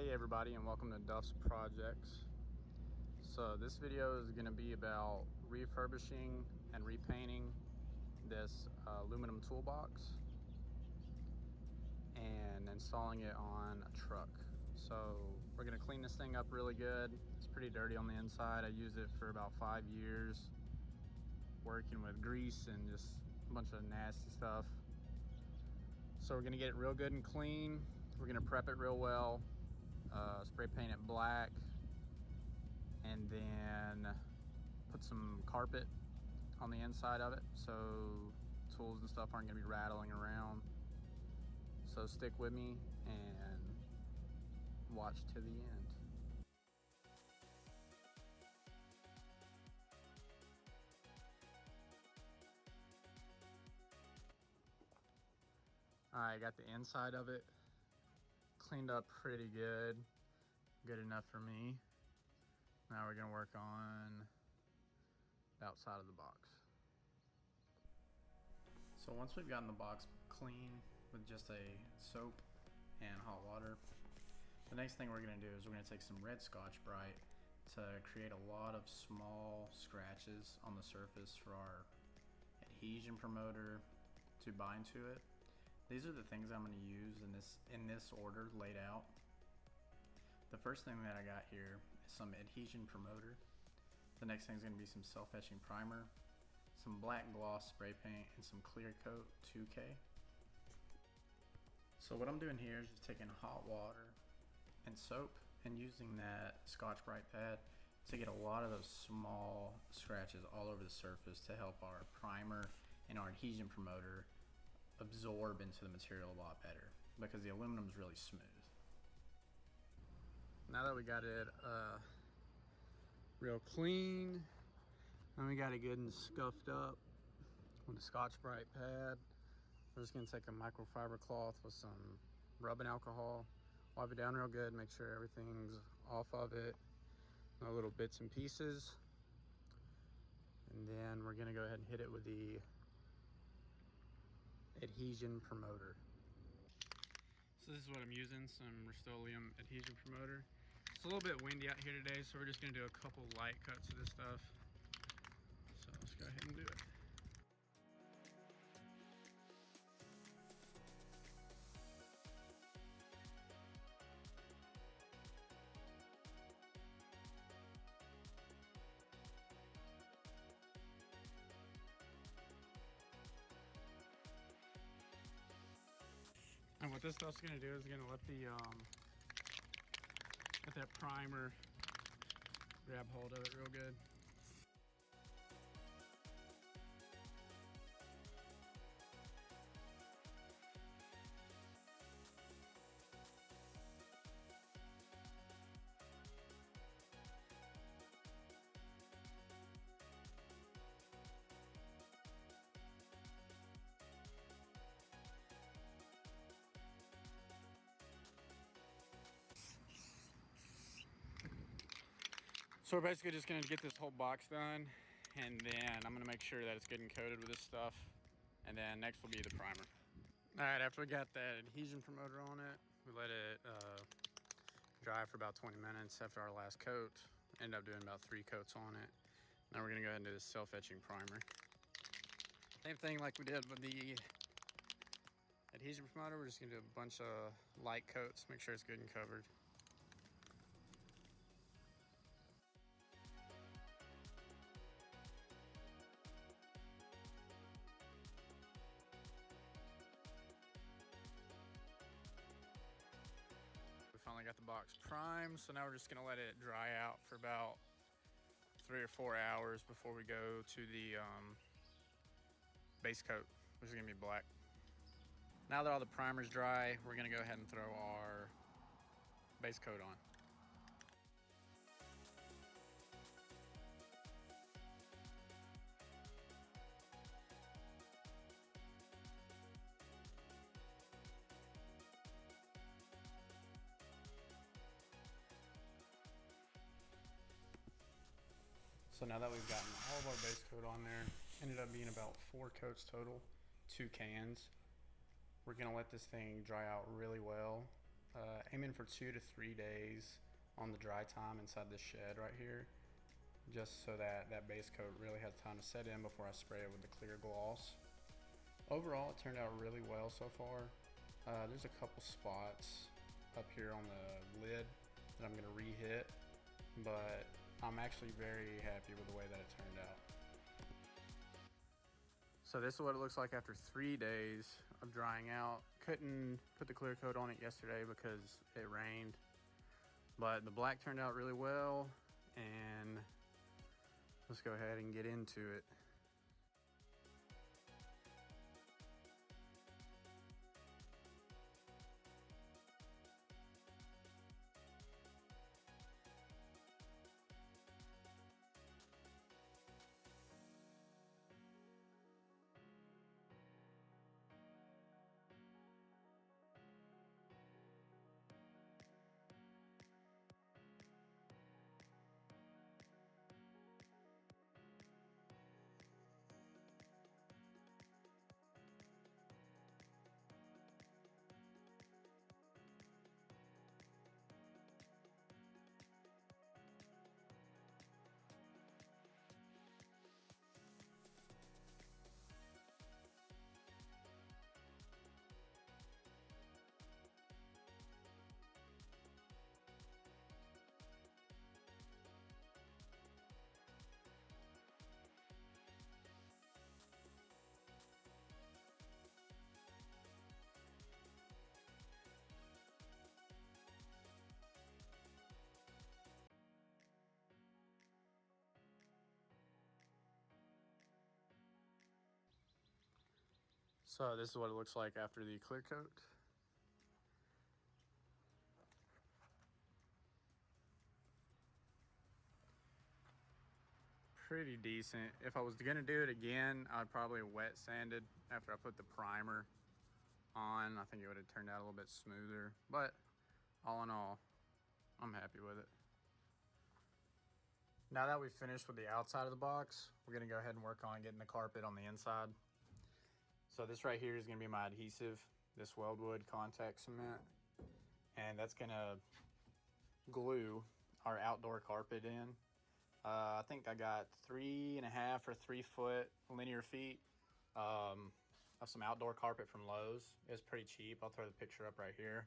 Hey everybody, and welcome to Duff's Projects. So this video is going to be about refurbishing and repainting this aluminum toolbox and installing it on a truck. So we're going to clean this thing up really good. It's pretty dirty on the inside. I used it for about 5 years working with grease and just a bunch of nasty stuff. So we're going to get it real good and clean. We're going to prep it real well. Spray paint it black, and then put some carpet on the inside of it so tools and stuff aren't going to be rattling around. So stick with me and watch to the end. Alright, got the inside of it cleaned up pretty good enough for me. Now we're gonna work on the outside of the box. So once we've gotten the box clean with just a soap and hot water, the next thing we're gonna do is we're gonna take some red Scotch-Brite to create a lot of small scratches on the surface for our adhesion promoter to bind to it. These are the things I'm going to use in this order laid out. The first thing that I got here is some adhesion promoter. The next thing is going to be some self-etching primer, some black gloss spray paint, and some clear coat 2K. So what I'm doing here is just taking hot water and soap and using that Scotch-Brite pad to get a lot of those small scratches all over the surface to help our primer and our adhesion promoter absorb into the material a lot better, because the aluminum is really smooth. Now that we got it real clean and we got it good and scuffed up with the Scotch-Brite pad, we're just gonna take a microfiber cloth with some rubbing alcohol, wipe it down real good, make sure everything's off of it, no little bits and pieces, and then we're gonna go ahead and hit it with the adhesion promoter. So this is what I'm using, some Rust-Oleum adhesion promoter. It's a little bit windy out here today, so we're just gonna do a couple light cuts of this stuff. So let's go ahead and do it. And what this stuff's gonna do is gonna let that primer grab hold of it real good. So we're basically just gonna get this whole box done, and then I'm gonna make sure that it's good and coated with this stuff, and then next will be the primer. All right, after we got that adhesion promoter on it, we let it dry for about 20 minutes after our last coat. Ended up doing about 3 coats on it. Now we're gonna go ahead and do the self-etching primer. Same thing like we did with the adhesion promoter, we're just gonna do a bunch of light coats, make sure it's good and covered. We finally got the box primed, so now we're just gonna let it dry out for about 3 or 4 hours before we go to the base coat, which is gonna be black. Now that all the primer's dry, we're gonna go ahead and throw our base coat on. So now that we've gotten all of our base coat on there, ended up being about 4 coats total, 2 cans. We're gonna let this thing dry out really well Aiming for 2 to 3 days on the dry time inside this shed right here, just so that that base coat really has time to set in before I spray it with the clear gloss. Overall, it turned out really well so far. There's a couple spots up here on the lid that I'm going to re-hit, but I'm actually very happy with the way that it turned out. So this is what it looks like after 3 days of drying out. Couldn't put the clear coat on it yesterday because it rained, but the black turned out really well, and let's go ahead and get into it. So this is what it looks like after the clear coat. Pretty decent. If I was gonna do it again, I'd probably wet sanded after I put the primer on. I think it would have turned out a little bit smoother, but all in all, I'm happy with it. Now that we've finished with the outside of the box, we're gonna go ahead and work on getting the carpet on the inside. So this right here is gonna be my adhesive, this Weldwood contact cement, and that's gonna glue our outdoor carpet in. I think I got 3.5 or 3 foot linear feet of some outdoor carpet from Lowe's. It's pretty cheap. I'll throw the picture up right here.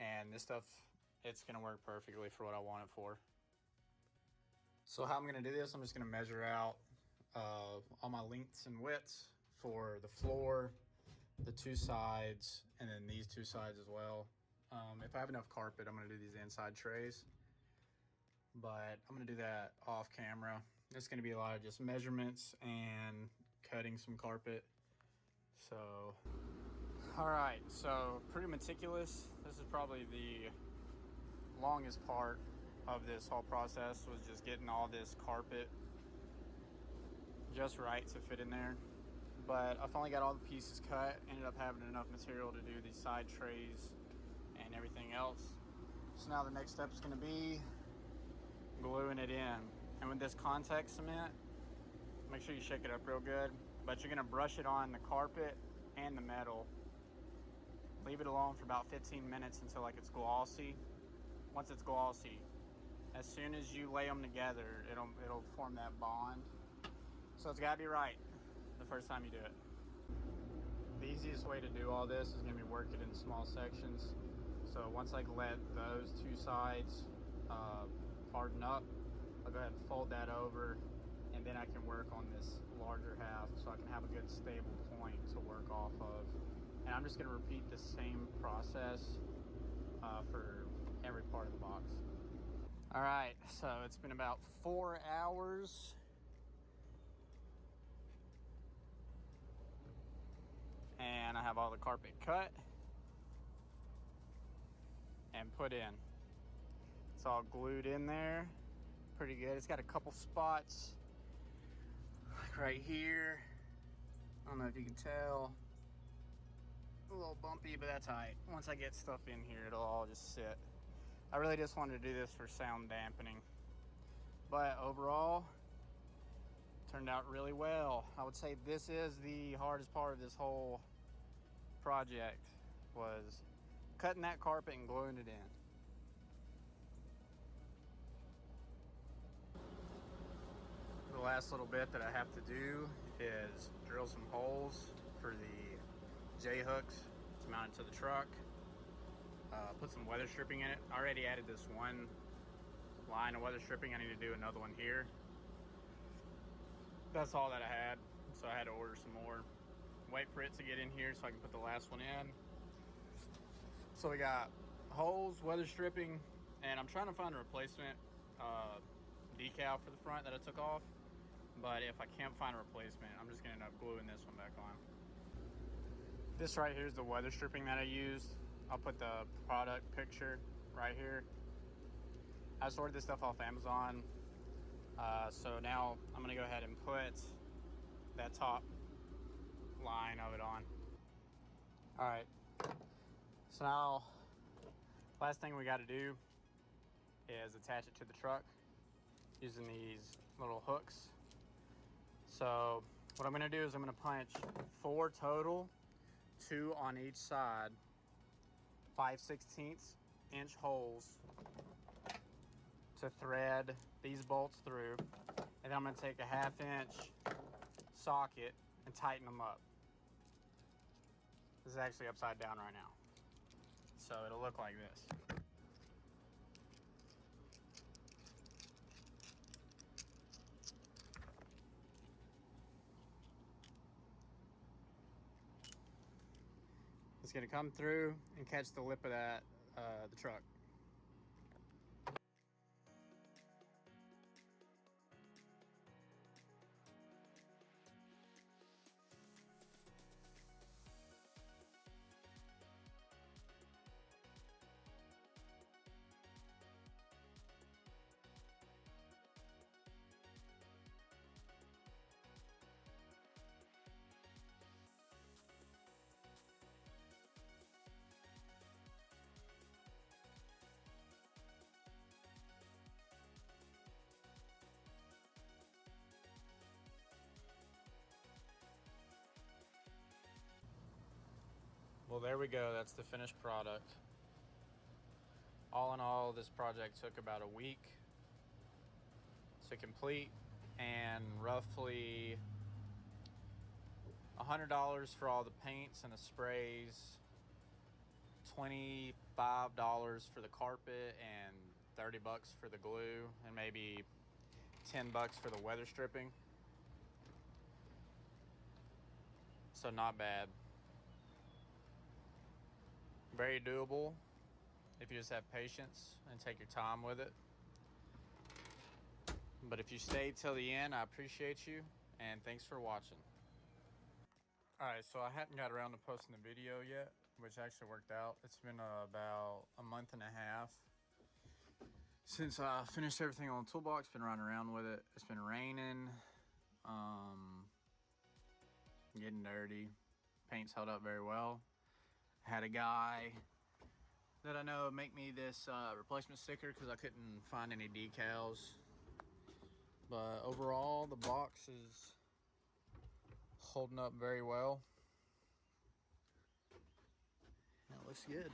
And this stuff, it's gonna work perfectly for what I want it for. So how I'm gonna do this, I'm just gonna measure out all my lengths and widths for the floor, the 2 sides, and then these 2 sides as well. If I have enough carpet, I'm gonna do these inside trays, but I'm gonna do that off camera. It's gonna be a lot of just measurements and cutting some carpet. So, all right, so pretty meticulous. This is probably the longest part of this whole process, was just getting all this carpet just right to fit in there. But I finally got all the pieces cut, ended up having enough material to do these side trays and everything else. So now the next step is gonna be gluing it in. And with this contact cement, make sure you shake it up real good, but you're gonna brush it on the carpet and the metal. Leave it alone for about 15 minutes until like it's glossy. Once it's glossy, as soon as you lay them together, it'll form that bond. So it's gotta be right the first time you do it. The easiest way to do all this is gonna be work it in small sections. So once I let those 2 sides harden up, I'll go ahead and fold that over, and then I can work on this larger half so I can have a good stable point to work off of. And I'm just gonna repeat the same process for every part of the box. All right, so it's been about 4 hours. And I have all the carpet cut and put in. It's all glued in there, pretty good. It's got a couple spots, like right here. I don't know if you can tell. A little bumpy, but that's all right. Once I get stuff in here, it'll all just sit. I really just wanted to do this for sound dampening. But overall, turned out really well. I would say this is the hardest part of this whole project, was cutting that carpet and gluing it in. The last little bit that I have to do is drill some holes for the J-hooks to mount it to the truck. Put some weather stripping in it. I already added this one line of weather stripping. I need to do another one here. That's all that I had, so I had to order some more. Wait for it to get in here so I can put the last one in. So we got holes, weather stripping, and I'm trying to find a replacement decal for the front that I took off. But if I can't find a replacement, I'm just gonna end up gluing this one back on. This right here is the weather stripping that I used. I'll put the product picture right here. I just ordered this stuff off Amazon. So now I'm gonna go ahead and put that top line of it on. All right, so now last thing we gotta do is attach it to the truck using these little hooks. So what I'm gonna do is I'm gonna punch 4 total, 2 on each side, 5/16 inch holes to thread these bolts through. And then I'm gonna take a 1/2 inch socket and tighten them up. This is actually upside down right now, so it'll look like this. It's gonna come through and catch the lip of that, the truck. Well, there we go. That's the finished product. All in all, this project took about a week to complete and roughly $100 for all the paints and the sprays, $25 for the carpet, and $30 for the glue, and maybe $10 for the weather stripping. So not bad. Very doable if you just have patience and take your time with it. But if you stayed till the end, I appreciate you, and thanks for watching. All right, so I hadn't got around to posting the video yet, which actually worked out. It's been about a month and a half since I finished everything on Toolbox. Been running around with it. It's been raining, getting dirty. Paint's held up very well. Had a guy that I know make me this replacement sticker because I couldn't find any decals. But overall, the box is holding up very well. And it looks good.